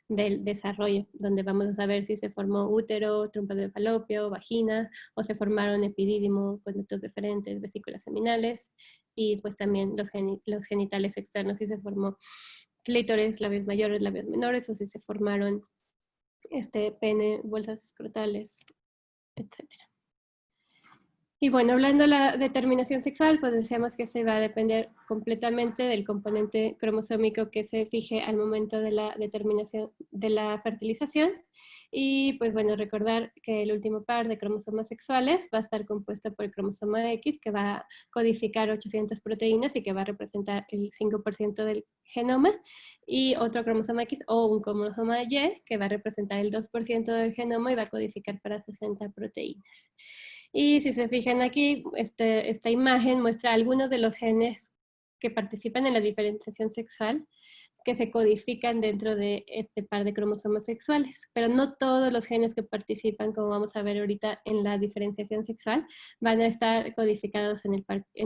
Speaker 1: del desarrollo, donde vamos a saber si se formó útero, trompa de falopio, vagina, o se formaron epidídimo, conductos deferentes, vesículas seminales, y pues también los genitales externos, si se formó clítoris, labios mayores, labios menores, o si se formaron pene, bolsas escrotales, etcétera. Y bueno, hablando de la determinación sexual, pues decíamos que se va a depender completamente del componente cromosómico que se fije al momento de la determinación de la fertilización. Y pues bueno, recordar que el último par de cromosomas sexuales va a estar compuesto por el cromosoma X, que va a codificar 800 proteínas y que va a representar el 5% del genoma, y otro cromosoma X o un cromosoma Y, que va a representar el 2% del genoma y va a codificar para 60 proteínas. Y si se fijan aquí, esta imagen muestra algunos de los genes que participan en la diferenciación sexual, que se codifican dentro de este par de cromosomas sexuales, pero no todos los genes que participan, como vamos a ver ahorita en la diferenciación sexual, van a estar codificados en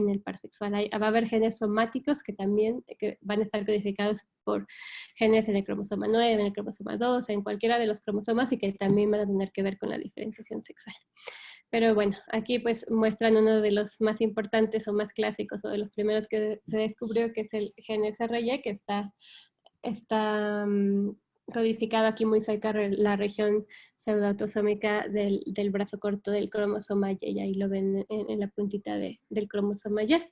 Speaker 1: el par sexual. Va a haber genes somáticos que también van a estar codificados por genes en el cromosoma 9, en el cromosoma 2, en cualquiera de los cromosomas, y que también van a tener que ver con la diferenciación sexual. Pero bueno, aquí pues muestran uno de los más importantes o más clásicos, o de los primeros que se descubrió, que es el gen SRY, que está codificado aquí muy cerca de la región pseudoautosómica del brazo corto del cromosoma Y, y ahí lo ven en la puntita del cromosoma Y.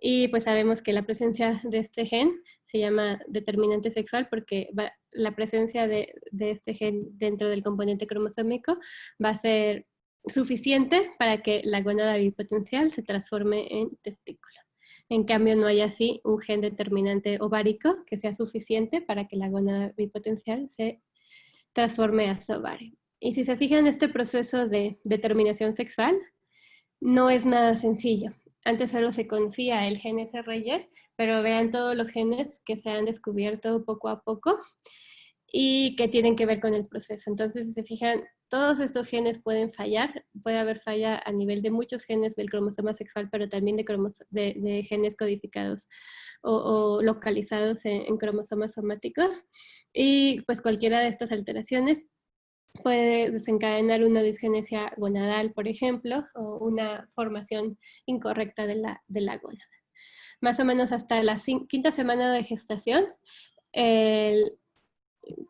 Speaker 1: Y pues sabemos que la presencia de este gen se llama determinante sexual porque la presencia de este gen dentro del componente cromosómico va a ser suficiente para que la gónada bipotencial se transforme en testículo. En cambio, no hay así un gen determinante ovárico que sea suficiente para que la gónada bipotencial se transforme a ovario. Y si se fijan, este proceso de determinación sexual no es nada sencillo. Antes solo se conocía el gen SRY, pero vean todos los genes que se han descubierto poco a poco y que tienen que ver con el proceso. Entonces, si se fijan, todos estos genes pueden fallar. Puede haber falla a nivel de muchos genes del cromosoma sexual, pero también de genes codificados o localizados en cromosomas somáticos. Y pues cualquiera de estas alteraciones puede desencadenar una disgenesia gonadal, por ejemplo, o una formación incorrecta de la gónada. Más o menos hasta la quinta semana de gestación,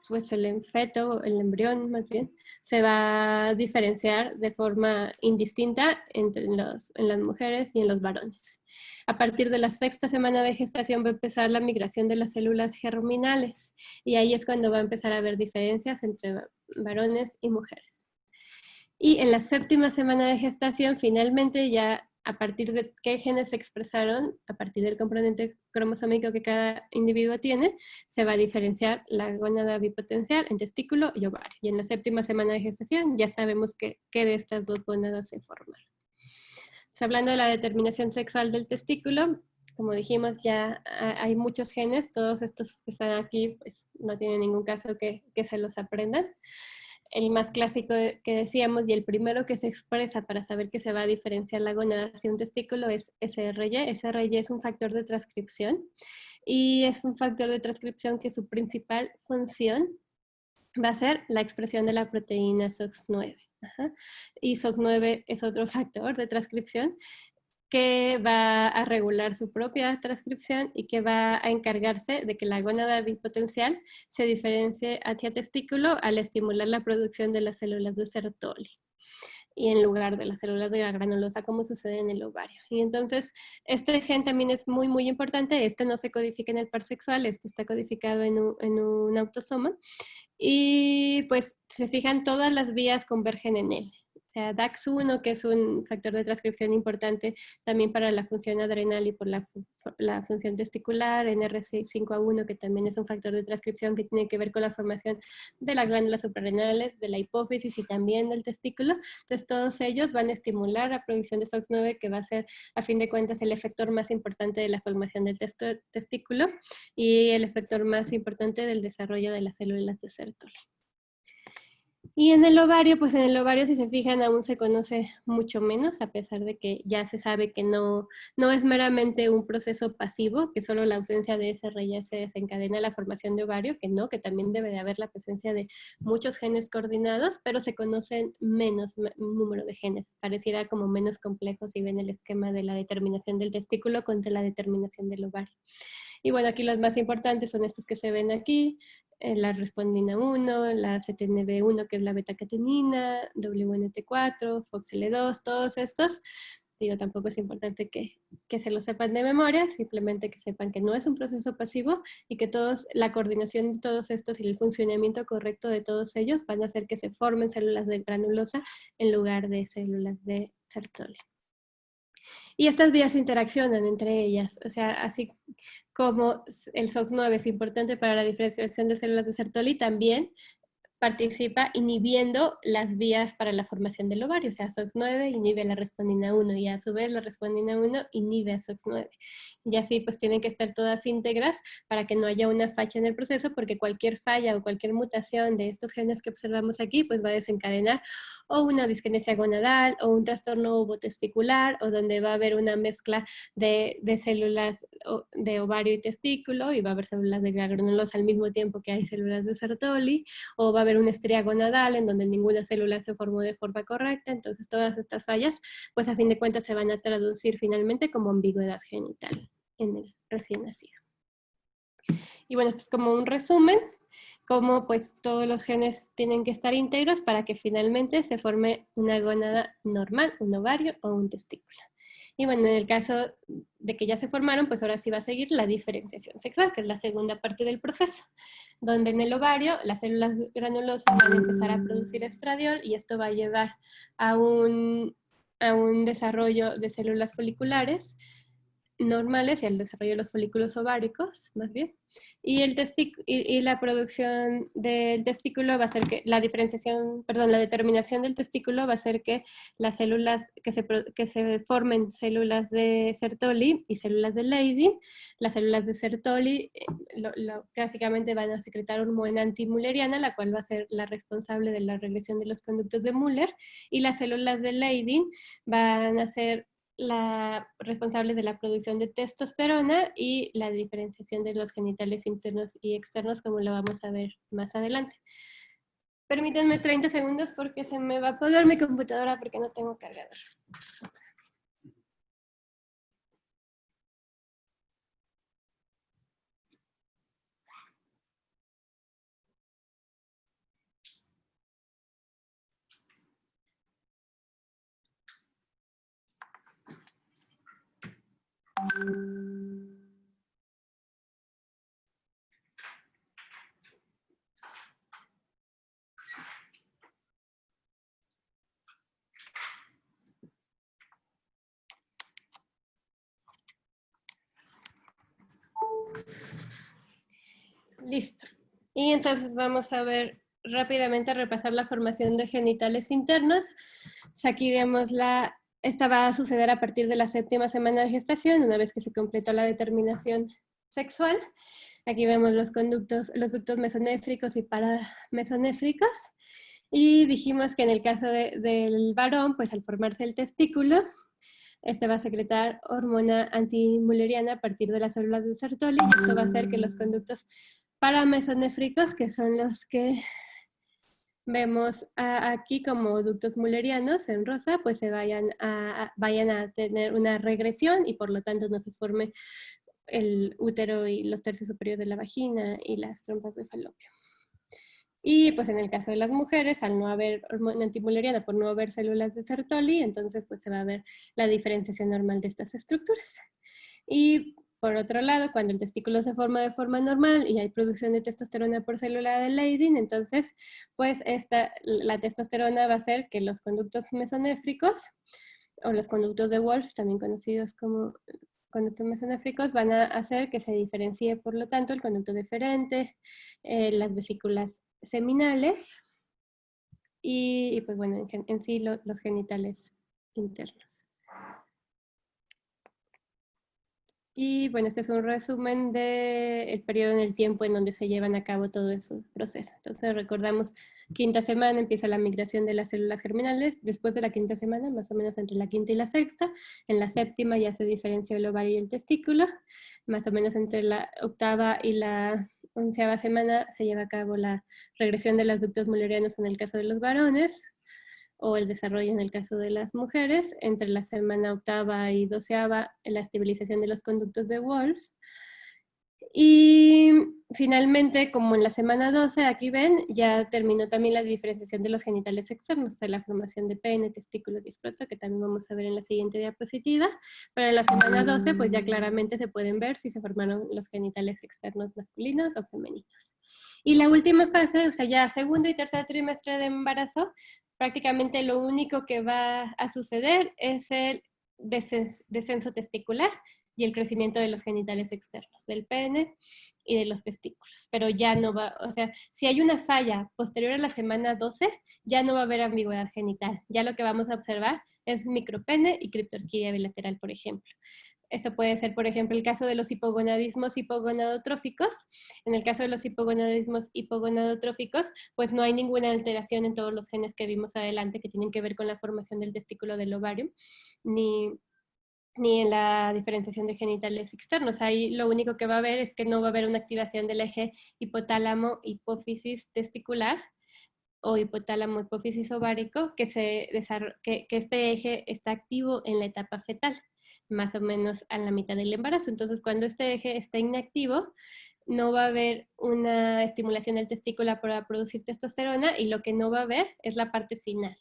Speaker 1: pues el feto, el embrión más bien, se va a diferenciar de forma indistinta en las mujeres y en los varones. A partir de la sexta semana de gestación va a empezar la migración de las células germinales, y ahí es cuando va a empezar a haber diferencias entre varones y mujeres. Y en la séptima semana de gestación, finalmente ya a partir de qué genes se expresaron, a partir del componente cromosómico que cada individuo tiene, se va a diferenciar la gónada bipotencial en testículo y ovario. Y en la séptima semana de gestación ya sabemos qué de estas dos gónadas se forman. Hablando de la determinación sexual del testículo, como dijimos, ya hay muchos genes. Todos estos que están aquí, pues no tiene ningún caso que se los aprendan. El más clásico que decíamos y el primero que se expresa para saber que se va a diferenciar la gónada hacia un testículo es SRY. SRY es un factor de transcripción, y es un factor de transcripción que su principal función va a ser la expresión de la proteína SOX9. Y SOX9 es otro factor de transcripción que va a regular su propia transcripción y que va a encargarse de que la gónada bipotencial se diferencie hacia testículo al estimular la producción de las células de Sertoli, y en lugar de las células de la granulosa, como sucede en el ovario. Y entonces, este gen también es muy, muy importante. Este no se codifica en el par sexual, este está codificado en un autosoma. Y pues, se fijan, todas las vías convergen en él. sea DAX1, que es un factor de transcripción importante también para la función adrenal y por la función testicular, NRC5A1, que también es un factor de transcripción que tiene que ver con la formación de las glándulas suprarrenales, de la hipófisis y también del testículo. Entonces todos ellos van a estimular la producción de SOX9, que va a ser a fin de cuentas el efector más importante de la formación del testículo y el efector más importante del desarrollo de las células de Sertoli. Y en el ovario, pues en el ovario, si se fijan, aún se conoce mucho menos, a pesar de que ya se sabe que no es meramente un proceso pasivo, que solo la ausencia de SRY se desencadena la formación de ovario, que también debe de haber la presencia de muchos genes coordinados, pero se conocen menos número de genes. Pareciera como menos complejo si ven el esquema de la determinación del testículo contra la determinación del ovario. Y bueno, aquí los más importantes son estos que se ven aquí, la respondina 1, la CTNB1, que es la beta-catenina, WNT4, FOXL2, todos estos. Digo, tampoco es importante que se lo sepan de memoria, simplemente que sepan que no es un proceso pasivo y que la coordinación de todos estos y el funcionamiento correcto de todos ellos van a hacer que se formen células de granulosa en lugar de células de Sertoli. Y estas vías interaccionan entre ellas, o sea, así como el SOX9 es importante para la diferenciación de células de Sertoli, también participa inhibiendo las vías para la formación del ovario, o sea, SOX9 inhibe la respondina 1 y a su vez la respondina 1 inhibe a SOX9. Y así pues tienen que estar todas íntegras para que no haya una falla en el proceso, porque cualquier falla o cualquier mutación de estos genes que observamos aquí pues va a desencadenar o una disquinesia gonadal o un trastorno ovotesticular o donde va a haber una mezcla de células de ovario y testículo y va a haber células de granulosa al mismo tiempo que hay células de Sertoli, o va a haber una estría gonadal en donde ninguna célula se formó de forma correcta. Entonces todas estas fallas, pues a fin de cuentas se van a traducir finalmente como ambigüedad genital en el recién nacido. Y bueno, esto es como un resumen, como pues todos los genes tienen que estar íntegros para que finalmente se forme una gónada normal, un ovario o un testículo. Y bueno, en el caso de que ya se formaron, pues ahora sí va a seguir la diferenciación sexual, que es la segunda parte del proceso, donde en el ovario las células granulosas van a empezar a producir estradiol y esto va a llevar a un desarrollo de células foliculares normales y al desarrollo de los folículos ováricos, más bien. Y la producción del testículo va a ser que, la determinación del testículo va a ser que las células, que se formen células de Sertoli y células de Leydig. Las células de Sertoli básicamente van a secretar hormona antimülleriana, la cual va a ser la responsable de la regresión de los conductos de Müller, y las células de Leydig van a ser la responsable de la producción de testosterona y la diferenciación de los genitales internos y externos, como lo vamos a ver más adelante. Permítanme 30 segundos porque se me va a apagar mi computadora porque no tengo cargador. Listo. Y entonces vamos a ver rápidamente, a repasar la formación de genitales internos. Aquí vemos esta va a suceder a partir de la 7ª semana de gestación, una vez que se completó la determinación sexual. Aquí vemos los ductos mesonéfricos y paramesonéfricos. Y dijimos que en el caso del varón, pues al formarse el testículo, este va a secretar hormona antimülleriana a partir de las células de Sertoli, y esto va a hacer que los conductos paramesonéfricos, que son los que vemos aquí como ductos müllerianos en rosa, pues vayan a tener una regresión y por lo tanto no se forme el útero y los tercios superiores de la vagina y las trompas de falopio. Y pues en el caso de las mujeres, al no haber hormona antimülleriana, por no haber células de Sertoli, entonces pues se va a ver la diferenciación normal de estas estructuras. Y Por otro lado, cuando el testículo se forma de forma normal y hay producción de testosterona por célula de Leydig, entonces pues la testosterona va a hacer que los conductos mesonéfricos o los conductos de Wolff, también conocidos como conductos mesonéfricos, van a hacer que se diferencie, por lo tanto, el conducto deferente, las vesículas seminales y pues bueno, en sí los genitales internos. Y bueno, este es un resumen del periodo en el tiempo en donde se llevan a cabo todos esos procesos. Entonces recordamos, quinta semana empieza la migración de las células germinales, después de la quinta semana, más o menos entre la quinta y la sexta, en la séptima ya se diferencia el ovario y el testículo, más o menos entre la octava y la 11ª semana se lleva a cabo la regresión de los ductos mullerianos en el caso de los varones, o el desarrollo en el caso de las mujeres, entre la semana octava y 12ª, la estabilización de los conductos de Wolff. Y finalmente, como en la semana 12, aquí ven, ya terminó también la diferenciación de los genitales externos, de la formación de pene, testículos y escroto, que también vamos a ver en la siguiente diapositiva. Pero en la semana 12, pues ya claramente se pueden ver si se formaron los genitales externos masculinos o femeninos. Y la última fase, o sea, ya segundo y tercer trimestre de embarazo, prácticamente lo único que va a suceder es el descenso testicular y el crecimiento de los genitales externos, del pene y de los testículos. Pero ya no va, o sea, si hay una falla posterior a la semana 12, ya no va a haber ambigüedad genital. Ya lo que vamos a observar es micropene y criptorquidia bilateral, por ejemplo. Esto puede ser, por ejemplo, el caso de los hipogonadismos hipogonadotróficos. En el caso de los hipogonadismos hipogonadotróficos, pues no hay ninguna alteración en todos los genes que vimos adelante que tienen que ver con la formación del testículo del ovario, ni en la diferenciación de genitales externos. Ahí lo único que va a haber es que no va a haber una activación del eje hipotálamo-hipófisis testicular o hipotálamo-hipófisis ovárico, que este eje está activo en la etapa fetal, más o menos a la mitad del embarazo. Entonces, cuando este eje está inactivo, no va a haber una estimulación del testículo para producir testosterona, y lo que no va a haber es la parte final,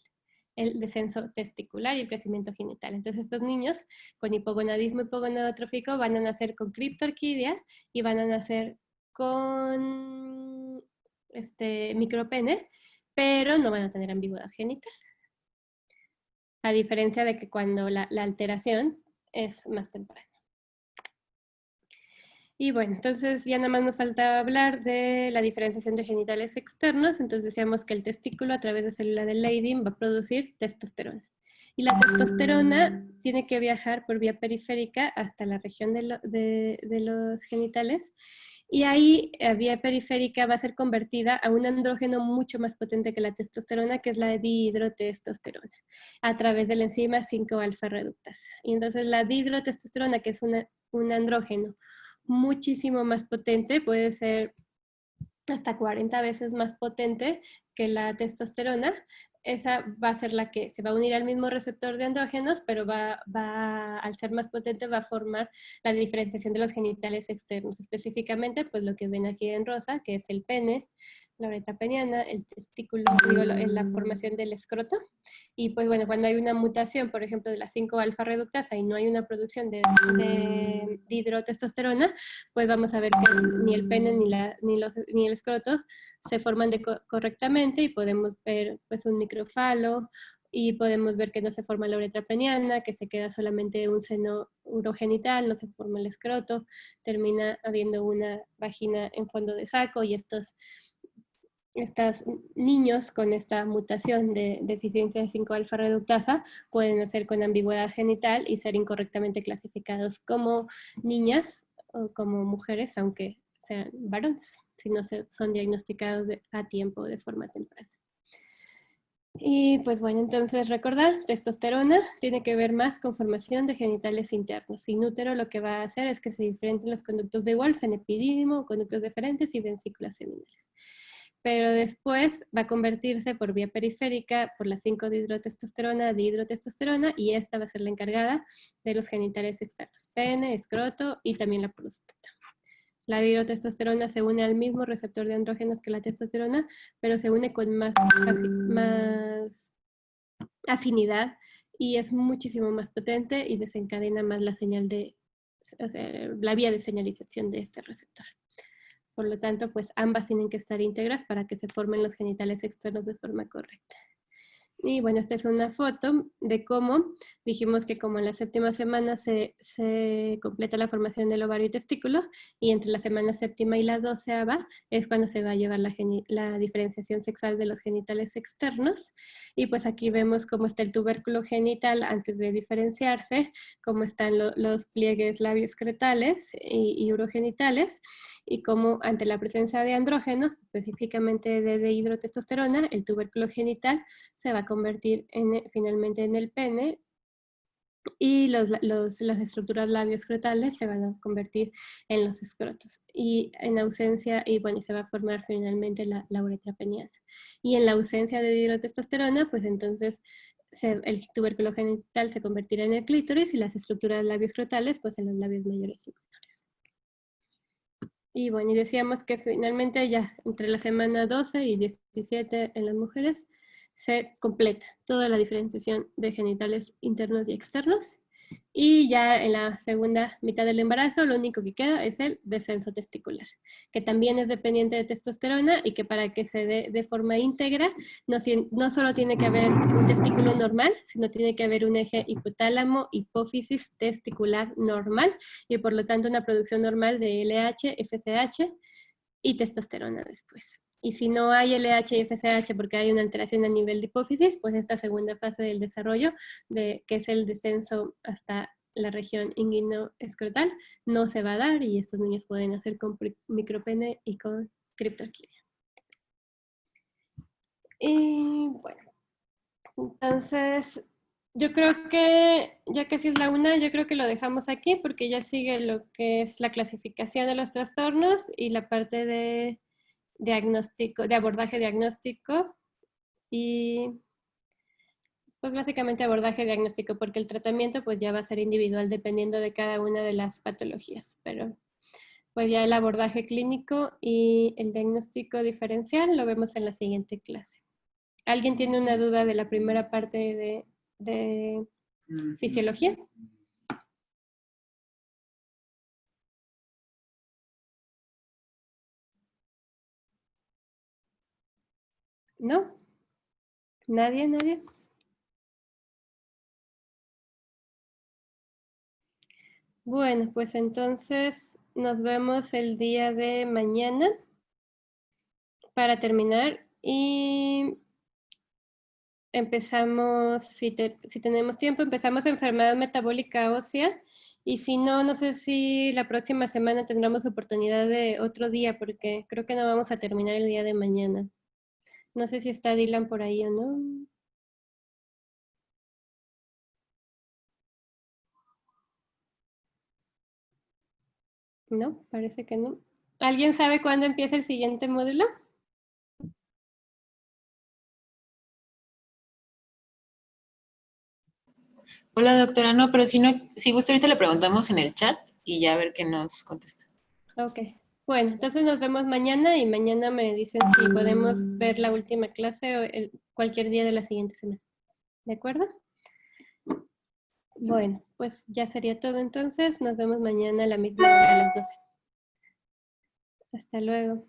Speaker 1: el descenso testicular y el crecimiento genital. Entonces estos niños con hipogonadismo hipogonadotrófico van a nacer con criptorquidia y van a nacer con micropene, pero no van a tener ambigüedad genital. A diferencia de que cuando la alteración es más temprana. Y bueno, entonces ya nada más nos falta hablar de la diferenciación de genitales externos. Entonces decíamos que el testículo a través de célula de Leydig va a producir testosterona. Y la testosterona tiene que viajar por vía periférica hasta la región de los genitales. Y ahí, a vía periférica, va a ser convertida a un andrógeno mucho más potente que la testosterona, que es la dihidrotestosterona, a través de la enzima 5-alfa reductasa. Y entonces la dihidrotestosterona, que es un andrógeno muchísimo más potente, puede ser hasta 40 veces más potente que la testosterona. Esa va a ser la que se va a unir al mismo receptor de andrógenos, pero al ser más potente va a formar la diferenciación de los genitales externos, específicamente pues lo que ven aquí en rosa, que es el pene, la uretra peniana, el testículo, la formación del escroto. Y pues bueno, cuando hay una mutación, por ejemplo, de la 5-alfa reductasa y no hay una producción de dihidrotestosterona, pues vamos a ver que ni el pene ni el escroto se forman correctamente, y podemos ver pues un microfalo, y podemos ver que no se forma la uretra peniana, que se queda solamente un seno urogenital, no se forma el escroto, termina habiendo una vagina en fondo de saco, y estos niños con esta mutación de deficiencia de 5-alfa reductasa pueden nacer con ambigüedad genital y ser incorrectamente clasificados como niñas o como mujeres, aunque sean varones, si no son diagnosticados a tiempo de forma temprana. Y pues bueno, entonces recordar, testosterona tiene que ver más con formación de genitales internos. Sin útero lo que va a hacer es que se diferencien los conductos de Wolff en epidídimo, conductos deferentes y vesículas seminales. Pero después va a convertirse por vía periférica por la 5-dihidrotestosterona, dihidrotestosterona, y esta va a ser la encargada de los genitales externos, pene, escroto y también la próstata. La dihidrotestosterona se une al mismo receptor de andrógenos que la testosterona, pero se une con más afinidad y es muchísimo más potente y desencadena más la señal de o sea, la vía de señalización de este receptor. Por lo tanto, pues ambas tienen que estar íntegras para que se formen los genitales externos de forma correcta. Y bueno, esta es una foto de cómo dijimos que como en la 7ª semana se completa la formación del ovario y testículo, y entre la semana 7ª y la 12ª es cuando se va a llevar la diferenciación sexual de los genitales externos. Y pues aquí vemos cómo está el tubérculo genital antes de diferenciarse, cómo están los pliegues labioscretales y urogenitales, y cómo ante la presencia de andrógenos, específicamente de dihidrotestosterona, el tubérculo genital se va a convertir finalmente en el pene, y las estructuras labioscrotales se van a convertir en los escrotos. Y en ausencia, y bueno, se va a formar finalmente la uretra peniana. Y en la ausencia de dihidrotestosterona, pues entonces el tubérculo genital se convertirá en el clítoris, y las estructuras labioscrotales pues en los labios mayores y menores. Y bueno, y decíamos que finalmente ya entre la semana 12 y 17 en las mujeres se completa toda la diferenciación de genitales internos y externos. Y ya en la segunda mitad del embarazo lo único que queda es el descenso testicular, que también es dependiente de testosterona, y que para que se dé de forma íntegra no solo tiene que haber un testículo normal, sino tiene que haber un eje hipotálamo hipófisis testicular normal, y por lo tanto una producción normal de LH, FSH y testosterona después. Y si no hay LH y FSH porque hay una alteración a nivel de hipófisis, pues esta segunda fase del desarrollo, que es el descenso hasta la región inguino-escrotal, no se va a dar, y estos niños pueden nacer con micropene y con criptorquidia. Y bueno, entonces yo creo que ya casi es la 1, yo creo que lo dejamos aquí porque ya sigue lo que es la clasificación de los trastornos y la parte de diagnóstico, de abordaje diagnóstico, y pues básicamente abordaje diagnóstico, porque el tratamiento pues ya va a ser individual dependiendo de cada una de las patologías, pero pues ya el abordaje clínico y el diagnóstico diferencial lo vemos en la siguiente clase. ¿Alguien tiene una duda de la primera parte de fisiología? ¿No? ¿Nadie? ¿Nadie? Bueno, pues entonces nos vemos el día de mañana para terminar, y empezamos, si tenemos tiempo, empezamos enfermedad metabólica ósea, y si no, no sé si la próxima semana tendremos oportunidad de otro día, porque creo que no vamos a terminar el día de mañana. No sé si está Dylan por ahí o no. No, parece que no. ¿Alguien sabe cuándo empieza el siguiente módulo?
Speaker 3: Hola, doctora. No, pero si no, si gusta, ahorita le preguntamos en el chat y ya a ver qué nos contesta.
Speaker 1: Ok. Bueno, entonces nos vemos mañana, y mañana me dicen si podemos ver la última clase o cualquier día de la siguiente semana. ¿De acuerdo? Bueno, pues ya sería todo entonces. Nos vemos mañana a la misma hora, a las 12. Hasta luego.